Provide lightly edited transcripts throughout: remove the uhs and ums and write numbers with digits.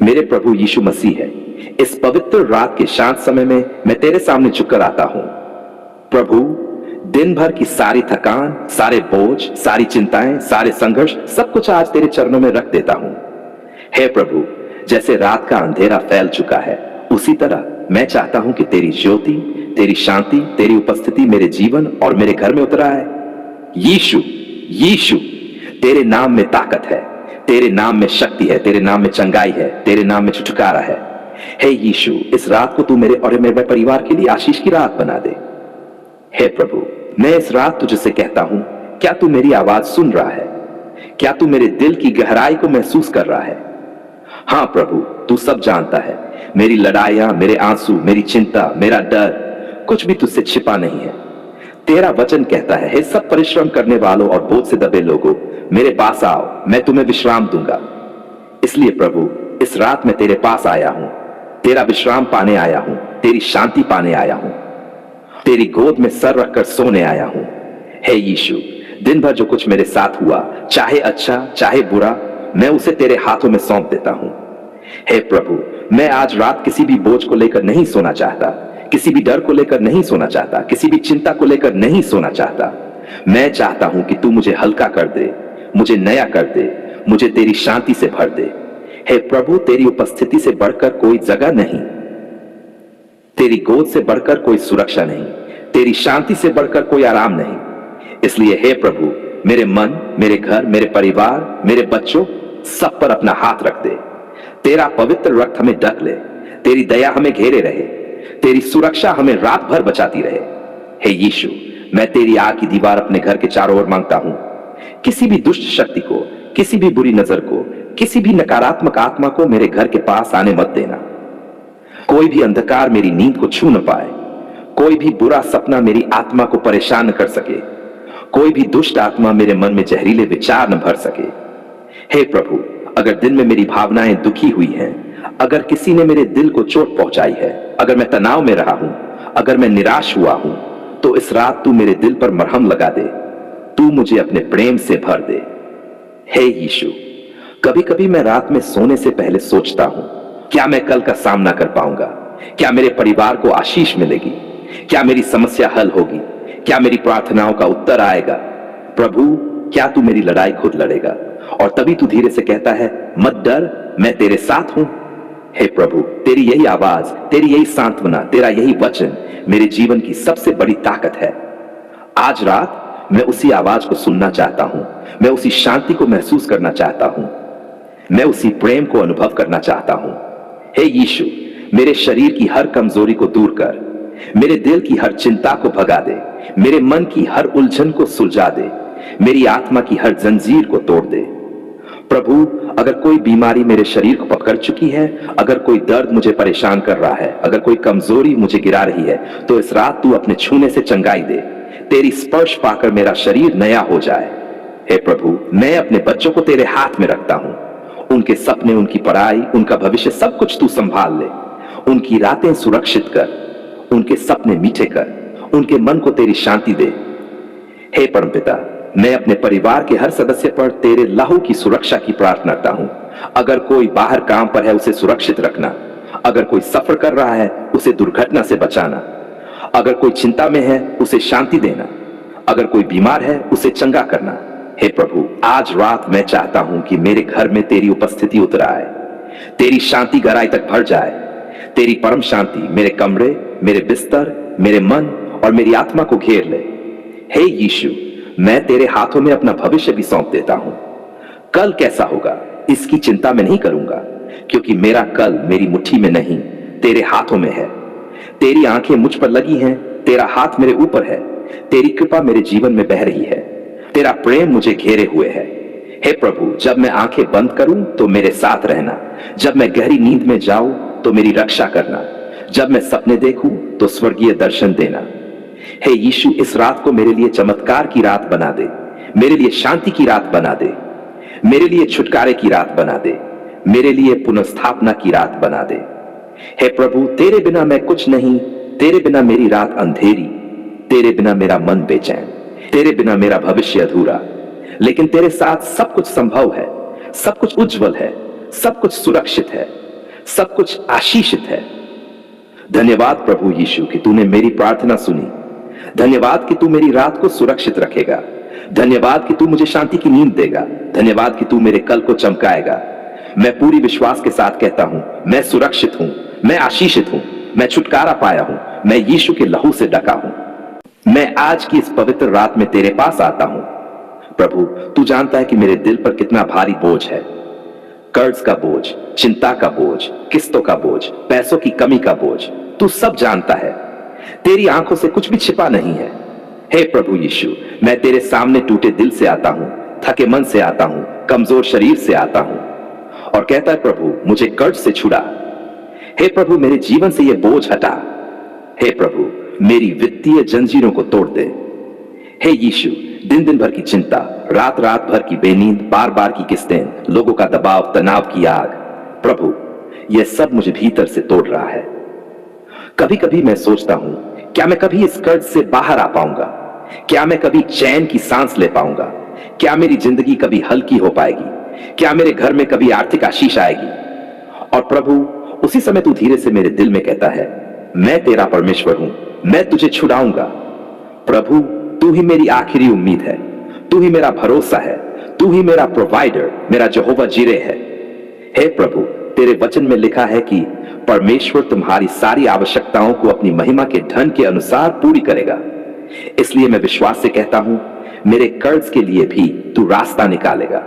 मेरे प्रभु यीशु मसीह है, इस पवित्र रात के शांत समय में मैं तेरे सामने झुककर आता हूं। प्रभु, दिन भर की सारी थकान, सारे बोझ, सारी चिंताएं, सारे संघर्ष, सब कुछ आज तेरे चरणों में रख देता हूं। हे प्रभु, जैसे रात का अंधेरा फैल चुका है, उसी तरह मैं चाहता हूं कि तेरी ज्योति, तेरी शांति, तेरी उपस्थिति मेरे जीवन और मेरे घर में उतर आए। यीशु, यीशु, तेरे नाम में ताकत है, तेरे नाम में शक्ति है, तेरे नाम में चंगाई है, तेरे नाम में छुटकारा है। हे यीशु, इस रात को तू मेरे और मेरे परिवार के लिए आशीष की रात बना दे। हे प्रभु, मैं इस रात तुझसे कहता हूं, क्या तू मेरी आवाज सुन रहा है? क्या तू मेरे दिल की गहराई को महसूस कर रहा है? हां प्रभु, तू सब जानता है। मेरी लड़ाइयां, मेरे आंसू, मेरी चिंता, मेरा डर, कुछ भी तुझसे छिपा नहीं है। तेरा वचन कहता है, हे सब परिश्रम करने वालों और बोझ से दबे लोगों, मेरे पास आओ, मैं तुम्हें विश्राम दूंगा। इसलिए प्रभु, इस रात मैं तेरे पास आया हूं, तेरा विश्राम पाने आया हूं, तेरी शांति पाने आया हूं, तेरी गोद में सर रखकर सोने आया हूं। हे यीशु, दिन भर जो कुछ मेरे साथ हुआ, चाहे अच्छा चाहे बुरा, मैं उसे तेरे हाथों में सौंप देता हूं। हे प्रभु, मैं आज रात किसी भी बोझ को लेकर नहीं सोना चाहता, किसी भी डर को लेकर नहीं सोना चाहता, किसी भी चिंता को लेकर नहीं सोना चाहता। मैं चाहता हूं कि तू मुझे हल्का कर दे, मुझे नया कर दे, मुझे तेरी शांति से भर दे। हे प्रभु, तेरी उपस्थिति से बढ़कर कोई जगह नहीं, तेरी गोद से बढ़कर कोई सुरक्षा नहीं, तेरी शांति से बढ़कर कोई आराम नहीं। इसलिए हे प्रभु, मेरे मन, मेरे घर, मेरे परिवार, मेरे बच्चों, सब पर अपना हाथ रख दे। तेरा पवित्र रक्त हमें ढक ले, तेरी दया हमें घेरे रहे, तेरी सुरक्षा हमें रात भर बचाती रहे। हे यीशु, मैं तेरी आग की दीवार अपने घर के चारों ओर मांगता हूं। किसी भी दुष्ट शक्ति को, किसी भी बुरी नजर को, किसी भी नकारात्मक आत्मा को मेरे घर के पास आने मत देना। कोई भी अंधकार मेरी नींद को छू न पाए, कोई भी बुरा सपना मेरी आत्मा को परेशान न कर सके, कोई भी दुष्ट आत्मा मेरे मन में जहरीले विचार न भर सके। हे प्रभु, अगर दिन में मेरी भावनाएं दुखी हुई हैं, अगर किसी ने मेरे दिल को चोट पहुंचाई है, अगर मैं तनाव में रहा हूं, अगर मैं निराश हुआ हूं, तो इस रात तू मेरे दिल पर मरहम लगा दे, तू मुझे अपने प्रेम से भर दे। हे यीशु, कभी कभी मैं रात में सोने से पहले सोचता हूं, क्या मैं कल का सामना कर पाऊंगा? क्या मेरे परिवार को आशीष मिलेगी? क्या मेरी समस्या हल होगी? क्या मेरी प्रार्थनाओं का उत्तर आएगा? प्रभु, क्या तू मेरी लड़ाई खुद लड़ेगा? और तभी तू धीरे से कहता है, मत डर, मैं तेरे साथ हूं। हे प्रभु, तेरी यही आवाज, तेरी यही सांत्वना, तेरा यही वचन मेरे जीवन की सबसे बड़ी ताकत है। आज रात मैं उसी आवाज को सुनना चाहता हूं, मैं उसी शांति को महसूस करना चाहता हूं, मैं उसी प्रेम को अनुभव करना चाहता हूं। हे यीशु, मेरे शरीर की हर कमजोरी को दूर कर, मेरे दिल की हर चिंता को भगा दे, मेरे मन की हर उलझन को सुलझा दे, मेरी आत्मा की हर जंजीर को तोड़ दे। प्रभु, अगर कोई बीमारी मेरे शरीर को पकड़ चुकी है, अगर कोई दर्द मुझे परेशान कर रहा है, अगर कोई कमजोरी मुझे गिरा रही है, तो इस रात तू अपने छूने से चंगाई दे, तेरी स्पर्श पाकर मेरा शरीर नया हो जाए। हे प्रभु, मैं अपने बच्चों को तेरे हाथ में रखता हूं, उनके सपने, उनकी पढ़ाई, उनका भविष्य, सब कुछ तू संभाल ले। उनकी रातें सुरक्षित कर, उनके सपने मीठे कर, उनके मन को तेरी शांति दे। हे परमपिता, मैं अपने परिवार के हर सदस्य पर तेरे लहू की सुरक्षा की प्रार्थना करता हूं। अगर कोई बाहर काम पर है, उसे सुरक्षित रखना। अगर कोई सफर कर रहा है, उसे दुर्घटना से बचाना। अगर कोई चिंता में है, उसे शांति देना। अगर कोई बीमार है, उसे चंगा करना। हे प्रभु, आज रात मैं चाहता हूं कि मेरे घर में तेरी उपस्थिति उतर आए, तेरी शांति गहराई तक भर जाए, तेरी परम शांति मेरे कमरे, मेरे बिस्तर, मेरे मन और मेरी आत्मा को घेर ले। हे यीशु, मैं तेरे हाथों में अपना भविष्य भी सौंप देता हूं। कल कैसा होगा, इसकी चिंता मैं नहीं करूंगा, क्योंकि मेरा कल मेरी मुट्ठी में नहीं, तेरे हाथों में है। तेरी आंखें मुझ पर लगी हैं, तेरा हाथ मेरे ऊपर है, तेरी कृपा मेरे जीवन में बह रही है, तेरा प्रेम मुझे घेरे हुए है। हे प्रभु, जब मैं आंखें बंद करूं तो मेरे साथ रहना, जब मैं गहरी नींद में जाऊं तो मेरी रक्षा करना, जब मैं सपने देखूं तो स्वर्गीय दर्शन देना। हे यीशु, इस रात को मेरे लिए चमत्कार की रात बना दे, मेरे लिए शांति की रात बना दे, मेरे लिए छुटकारे की रात बना दे, मेरे लिए पुनर्स्थापना की रात बना दे। हे प्रभु, तेरे बिना मैं कुछ नहीं, तेरे बिना मेरी रात अंधेरी, तेरे बिना मेरा मन बेचैन, तेरे बिना मेरा भविष्य अधूरा। लेकिन तेरे साथ सब कुछ संभव है, सब कुछ उज्जवल है, सब कुछ सुरक्षित है। सब कुछ आशीषित है। धन्यवाद प्रभु यीशु कि तूने मेरी प्रार्थना सुनी। धन्यवाद कि तू मेरी रात को सुरक्षित रखेगा। धन्यवाद कि तू मुझे शांति की नींद देगा। धन्यवाद कि तू मेरे कल को चमकाएगा। मैं पूरी विश्वास के साथ कहता हूं, मैं सुरक्षित हूं, मैं आशीषित हूं, मैं छुटकारा पाया हूं, मैं यीशु के लहू से ढका हूं। मैं आज की इस पवित्र रात में तेरे पास आता हूं। प्रभु, तू जानता है कि मेरे दिल पर कितना भारी बोझ है। कर्ज का बोझ, चिंता का बोझ, किस्तों का बोझ, पैसों की कमी का बोझ, तू सब जानता है। तेरी आंखों से कुछ भी छिपा नहीं है। हे प्रभु यीशु, मैं तेरे सामने टूटे दिल से आता हूं, थके मन से आता हूं, कमजोर शरीर से आता हूं और कहता है प्रभु, मुझे कर्ज से छुड़ा। हे प्रभु, मेरे जीवन से यह बोझ हटा। हे प्रभु, मेरी वित्तीय जंजीरों को तोड़ दे। हे यीशु, दिन दिन भर की चिंता, रात रात भर की बेनींद, बार बार की किस्तें, लोगों का दबाव, तनाव की आग, प्रभु यह सब मुझे भीतर से तोड़ रहा है। कभी कभी मैं सोचता हूं, क्या मैं कभी इस कर्ज से बाहर आ पाऊंगा? क्या मैं कभी चैन की सांस ले पाऊंगा? क्या मेरी जिंदगी कभी हल्की हो पाएगी? क्या मेरे घर में कभी आर्थिक आशीष आएगी? और प्रभु, उसी समय तू धीरे से मेरे दिल में कहता है, मैं तेरा परमेश्वर हूं, मैं तुझे छुड़ाऊंगा। प्रभु, तू ही मेरी आखिरी उम्मीद है, तू ही मेरा भरोसा है, तू ही मेरा प्रोवाइडर, मेरा यहोवा जिरे है। हे प्रभु, तेरे वचन में लिखा है कि परमेश्वर तुम्हारी सारी आवश्यकताओं को अपनी महिमा के धन के अनुसार पूरी करेगा। इसलिए मैं विश्वास से कहता हूं, मेरे कर्ज के लिए भी तू रास्ता निकालेगा।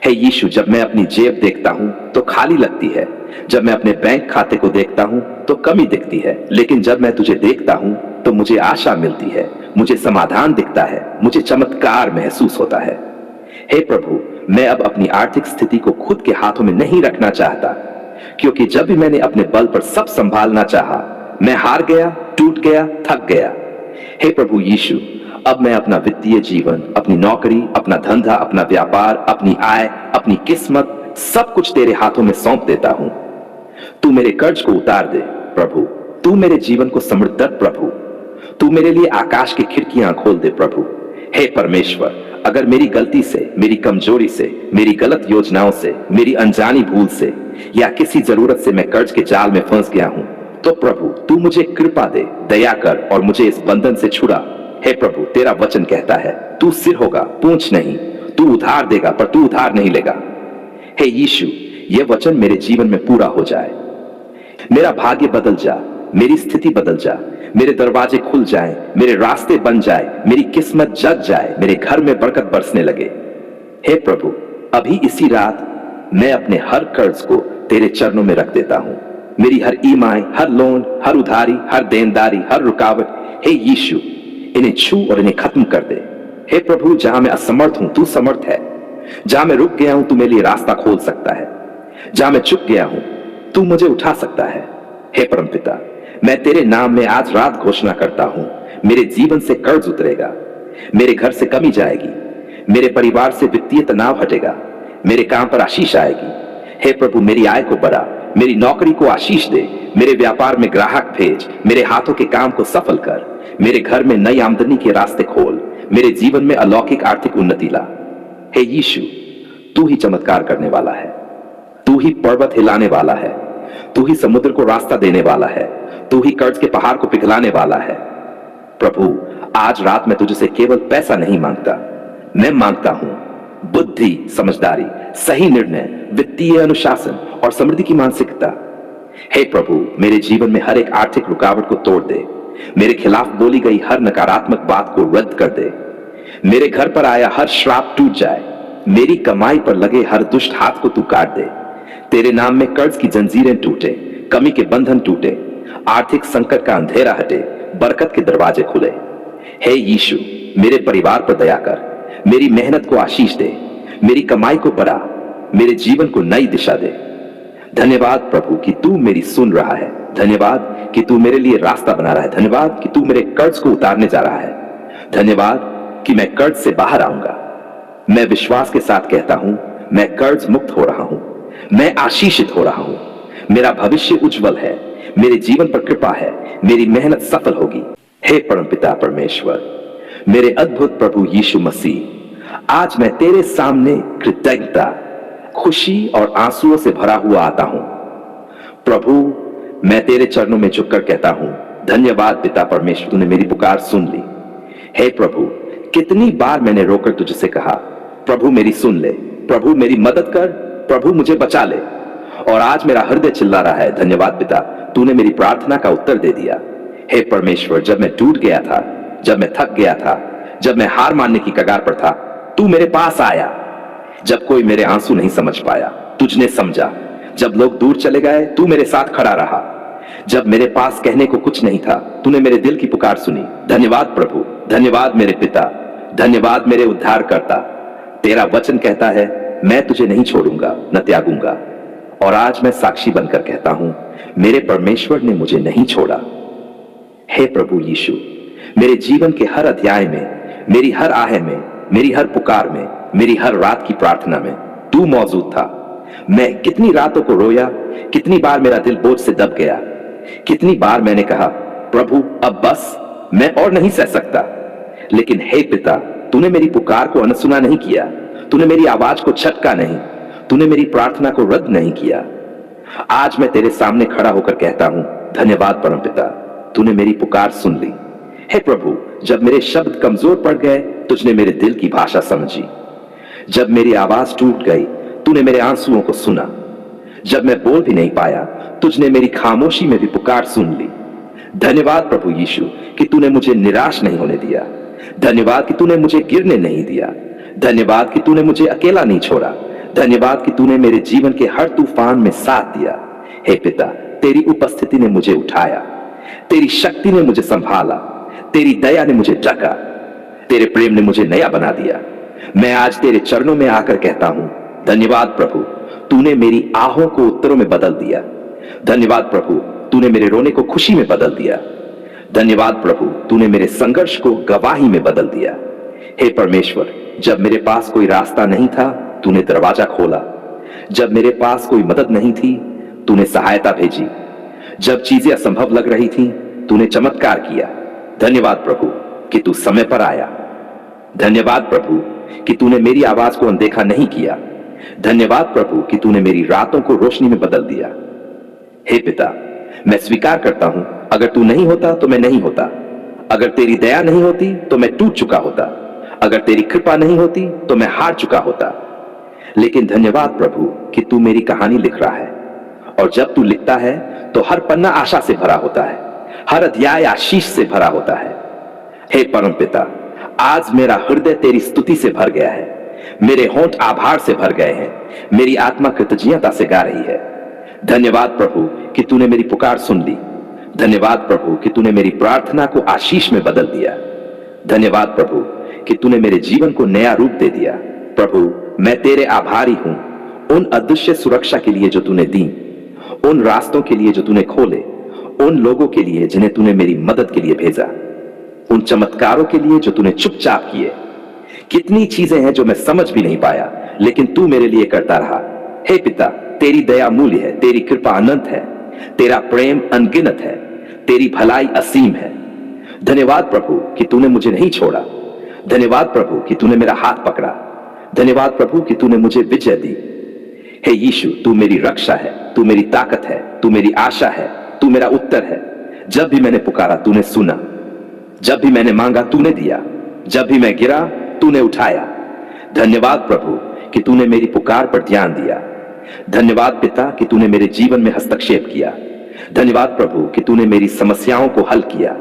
हे यीशु, जब मैं अपनी जेब देखता हूं तो खाली लगती है, जब मैं अपने बैंक खाते को देखता हूं तो कमी दिखती है, लेकिन जब मैं तुझे देखता हूं तो मुझे आशा मिलती है, मुझे समाधान दिखता है, मुझे चमत्कार महसूस होता है। हे प्रभु, मैं अब अपनी आर्थिक स्थिति को खुद के हाथों में नहीं रखना चाहता, क्योंकि जब भी मैंने अपने बल पर सब संभालना चाहा, मैं हार गया, टूट गया, थक गया। हे प्रभु यीशु, अब मैं अपना वित्तीय जीवन, अपनी नौकरी, अपना धंधा, अपना व्यापार, अपनी आय, अपनी किस्मत, सब कुछ तेरे हाथों में सौंप देता हूं। तू मेरे कर्ज को उतार दे प्रभु, तू मेरे जीवन को समृद्ध कर प्रभु, तू मेरे लिए आकाश की खिड़कियां खोल दे प्रभु। हे परमेश्वर, अगर मेरी गलती से, मेरी कमजोरी से, मेरी गलत योजनाओं से, मेरी अनजानी भूल से या किसी जरूरत से मैं कर्ज के जाल में फंस गया हूं, तो प्रभु तू मुझे कृपा दे, दया कर और मुझे इस बंधन से छुड़ा। हे प्रभु, तेरा वचन कहता है, तू सिर होगा, पूंछ नहीं, तू उधार देगा पर तू उधार नहीं लेगा। हे यीशु, यह वचन मेरे जीवन में पूरा हो जाए। मेरा भाग्य बदल जा, मेरी स्थिति बदल जा, मेरे दरवाजे खुल जाएं, मेरे रास्ते बन जाए, मेरी किस्मत जग जाए, मेरे घर में बरकत बरसने लगे। हे प्रभु, अभी इसी रात मैं अपने हर कर्ज को तेरे चरणों में रख देता हूं। मेरी हर ईएमआई, हर लोन, हर उधारी, हर देनदारी, हर रुकावट, हे यीशु, इन्हें छू और इन्हें खत्म कर दे। हे प्रभु, जहां मैं असमर्थ हूं तू समर्थ है, जहां मैं रुक गया हूं तू मेरे लिए रास्ता खोल सकता है, जहां मैं चुक गया हूं तू मुझे उठा सकता है। हे परमपिता, मैं तेरे नाम में आज रात घोषणा करता हूं, मेरे जीवन से कर्ज उतरेगा, मेरे घर से कमी जाएगी, मेरे परिवार से वित्तीय तनाव हटेगा, मेरे काम पर आशीष आएगी। हे प्रभु, मेरी आय को बढ़ा, मेरी नौकरी को आशीष दे, मेरे व्यापार में ग्राहक भेज, मेरे हाथों के काम को सफल कर, मेरे घर में नई आमदनी के रास्ते खोल, मेरे जीवन में अलौकिक आर्थिक उन्नति ला। हे यीशु, तू ही चमत्कार करने वाला है, तू ही पर्वत हिलाने वाला है, तू ही समुद्र को रास्ता देने वाला है, तू ही कर्ज के पहाड़ को पिघलाने वाला है। प्रभु, आज रात मैं तुझसे केवल पैसा नहीं मांगता, मैं मांगता हूं बुद्धि, समझदारी, सही निर्णय, वित्तीय अनुशासन और समृद्धि की मानसिकता। हे प्रभु, मेरे जीवन में हर एक आर्थिक रुकावट को तोड़ दे, मेरे खिलाफ बोली गई हर नकारात्मक बात को रद्द कर दे, मेरे घर पर आया हर श्राप टूट जाए, मेरी कमाई पर लगे हर दुष्ट हाथ को तू काट दे। तेरे नाम में कर्ज की जंजीरें टूटे, कमी के बंधन टूटे, आर्थिक संकट का अंधेरा हटे, बरकत के दरवाजे खुले। हे यीशु, मेरे परिवार पर दया कर, मेरी मेहनत को आशीष दे, मेरी कमाई को बढ़ा, मेरे जीवन को नई दिशा दे। धन्यवाद प्रभु कि तू मेरी सुन रहा है, धन्यवाद कि तू मेरे लिए रास्ता बना रहा है, धन्यवाद कि तू मेरे कर्ज को उतारने जा रहा है, धन्यवाद कि मैं कर्ज से बाहर आऊंगा। मैं विश्वास के साथ कहता हूं, मैं कर्ज मुक्त हो रहा हूं, मैं आशीषित हो रहा हूं, मेरा भविष्य उज्जवल है, मेरे जीवन पर कृपा है, मेरी मेहनत सफल होगी। हे परमपिता परमेश्वर, मेरे अद्भुत प्रभु यीशु मसीह, आज मैं तेरे सामने कृतज्ञता, खुशी और आंसुओं से भरा हुआ आता हूं। प्रभु, मैं तेरे चरणों में झुककर कहता हूं, धन्यवाद पिता परमेश्वर, तूने मेरी पुकार सुन ली। हे प्रभु, कितनी बार मैंने रोकर तुझसे कहा, प्रभु मेरी सुन ले, प्रभु मेरी मदद कर, प्रभु मुझे बचा ले। और आज मेरा हृदय चिल्ला रहा है, धन्यवाद पिता, तूने मेरी प्रार्थना का उत्तर दे दिया। हे परमेश्वर, जब मैं टूट गया था, जब मैं थक गया था, जब मैं हार मानने की कगार पर था, तू मेरे पास आया। जब कोई मेरे आंसू नहीं समझ पाया, तुझने समझा। जब लोग दूर चले गए, तू मेरे साथ खड़ा रहा। जब मेरे पास कहने को कुछ नहीं था, तूने मेरे दिल की पुकार सुनी। धन्यवाद प्रभु, धन्यवाद मेरे पिता, धन्यवाद मेरे उद्धारकर्ता। तेरा वचन कहता है, मैं तुझे नहीं छोड़ूंगा न त्यागूंगा। और आज मैं साक्षी बनकर कहता हूं, मेरे परमेश्वर ने मुझे नहीं छोड़ा। हे प्रभु यीशु, मेरे जीवन के हर अध्याय में, मेरी हर आह में, मेरी हर पुकार में, मेरी हर रात की प्रार्थना में तू मौजूद था। मैं कितनी रातों को रोया, कितनी बार मेरा दिल बोझ से दब गया, कितनी बार मैंने कहा, प्रभु अब बस, मैं और नहीं सह सकता। लेकिन हे पिता, तूने मेरी पुकार को अनसुना नहीं किया, तूने मेरी आवाज को छटका नहीं, तूने मेरी प्रार्थना को रद्द नहीं किया। आज मैं तेरे सामने खड़ा होकर कहता हूं, धन्यवाद परमपिता, तूने मेरी पुकार सुन ली। हे प्रभु, जब मेरे शब्द कमजोर पड़ गए, तुझने मेरे दिल की भाषा समझी। जब मेरी आवाज टूट गई, तूने मेरे आंसुओं को सुना। जब मैं बोल भी नहीं पाया, तुझने मेरी खामोशी में भी पुकार सुन ली। धन्यवाद प्रभु यीशु कि तूने मुझे निराश नहीं होने दिया। धन्यवाद कि तूने मुझे गिरने नहीं दिया। धन्यवाद कि तूने मुझे अकेला नहीं छोड़ा। धन्यवाद कि तूने मेरे जीवन के हर तूफान में साथ दिया। हे पिता, तेरी उपस्थिति ने मुझे उठाया, तेरी शक्ति ने मुझे संभाला, तेरी दया ने मुझे ढका, तेरे प्रेम ने मुझे नया बना दिया। मैं आज तेरे चरणों में आकर कहता हूं, धन्यवाद प्रभु, तूने मेरी आहों को उत्तरों में बदल दिया। धन्यवाद प्रभु, तूने मेरे रोने को खुशी में बदल दिया। धन्यवाद प्रभु, तूने मेरे संघर्ष को गवाही में बदल दिया। हे परमेश्वर, जब मेरे पास कोई रास्ता नहीं था, तूने दरवाजा खोला। जब मेरे पास कोई मदद नहीं थी, तूने सहायता भेजी। जब चीजें असंभव लग रही थी, तूने चमत्कार किया। धन्यवाद प्रभु कि तू समय पर आया। धन्यवाद प्रभु कि तूने मेरी आवाज को अनदेखा नहीं किया। धन्यवाद प्रभु कि तूने मेरी रातों को रोशनी में बदल दिया। हे पिता, मैं स्वीकार करता हूं, अगर तू नहीं होता तो मैं नहीं होता। अगर तेरी दया नहीं होती तो मैं टूट चुका होता। अगर तेरी कृपा नहीं होती तो मैं हार चुका होता। लेकिन धन्यवाद प्रभु कि तू मेरी कहानी लिख रहा है, और जब तू लिखता है तो हर पन्ना आशा से भरा होता है, हर अध्याय आशीष से भरा होता है। हे परमपिता, आज मेरा हृदय तेरी स्तुति से भर गया है, मेरे होंठ आभार से भर गए हैं, मेरी आत्मा कृतज्ञता से गा रही है। धन्यवाद प्रभु कि तूने मेरी पुकार सुन ली। धन्यवाद प्रभु कि तूने मेरी प्रार्थना को आशीष में बदल दिया। धन्यवाद प्रभु कि तूने मेरे जीवन को नया रूप दे दिया। प्रभु, मैं तेरे आभारी हूं उन अदृश्य सुरक्षा के लिए जो तूने दी, उन रास्तों के लिए जो तूने खोले, उन लोगों के लिए जिन्हें तूने मेरी मदद के लिए भेजा, उन चमत्कारों के लिए जो तूने चुपचाप किए। कितनी चीजें हैं जो मैं समझ भी नहीं पाया, लेकिन तू मेरे लिए करता रहा। हे पिता, तेरी दया मूल्य है, तेरी कृपा अनंत है, तेरा प्रेम अनगिनत है, तेरी भलाई असीम है। धन्यवाद प्रभु कि तूने मुझे नहीं छोड़ा। धन्यवाद प्रभु कि तूने मेरा हाथ पकड़ा। धन्यवाद प्रभु कि तूने मुझे विजय दी। हे यीशु, तू मेरी रक्षा है, तू मेरी ताकत है, तू मेरी आशा है, तू मेरा उत्तर है। जब भी मैंने पुकारा तूने सुना, जब भी मैंने मांगा तूने दिया, जब भी मैं गिरा तूने उठाया। धन्यवाद प्रभु कि तूने मेरी पुकार पर ध्यान दिया। धन्यवाद पिता कि तूने मेरे जीवन में हस्तक्षेप किया। धन्यवाद प्रभु कि तूने मेरी समस्याओं को हल किया।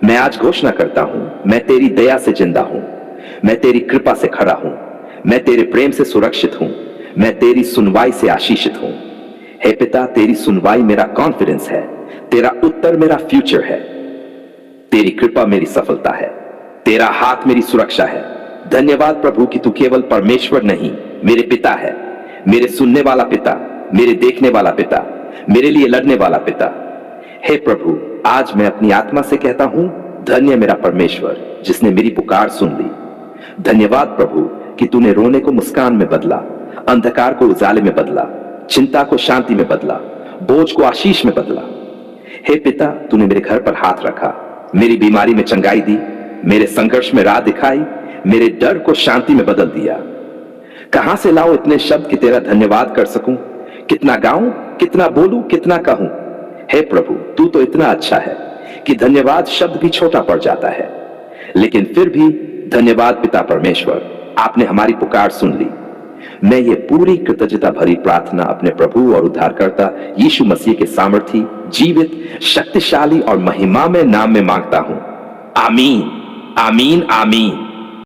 मैं आज घोषणा करता हूं, मैं तेरी दया से जिंदा हूं, मैं तेरी कृपा से खड़ा हूं, मैं तेरे प्रेम से सुरक्षित हूं, मैं तेरी सुनवाई से आशीषित हूं। हे पिता, तेरी सुनवाई मेरा कॉन्फिडेंस है, तेरा उत्तर मेरा फ्यूचर है, तेरी कृपा मेरी सफलता है, तेरा हाथ मेरी सुरक्षा है। धन्यवाद प्रभु कि तू केवल परमेश्वर नहीं, मेरे पिता है, मेरे सुनने वाला पिता, मेरे देखने वाला पिता, मेरे लिए लड़ने वाला पिता। हे प्रभु, आज मैं अपनी आत्मा से कहता हूं, धन्य मेरा परमेश्वर जिसने मेरी पुकार सुन ली। धन्यवाद प्रभु कि तूने रोने को मुस्कान में बदला, अंधकार को उजाले में बदला, चिंता को शांति में बदला, बोझ को आशीष में बदला। हे पिता, तूने मेरे घर पर हाथ रखा, मेरी बीमारी में चंगाई दी, मेरे संघर्ष में राह दिखाई, मेरे डर को शांति में बदल दिया। कहां से लाऊं इतने शब्द कि तेरा धन्यवाद कर सकूं? कितना गाऊं कितना बोलूं, कितना कहूं। हे प्रभु, तू तो इतना अच्छा है कि धन्यवाद शब्द भी छोटा पड़ जाता है। लेकिन फिर भी धन्यवाद पिता परमेश्वर, आपने हमारी पुकार सुन ली। मैं ये पूरी कृतज्ञता भरी प्रार्थना अपने प्रभु और उद्धारकर्ता यीशु मसीह के सामर्थी, जीवित, शक्तिशाली और महिमामय नाम में मांगता हूं। आमीन, आमीन, आमीन।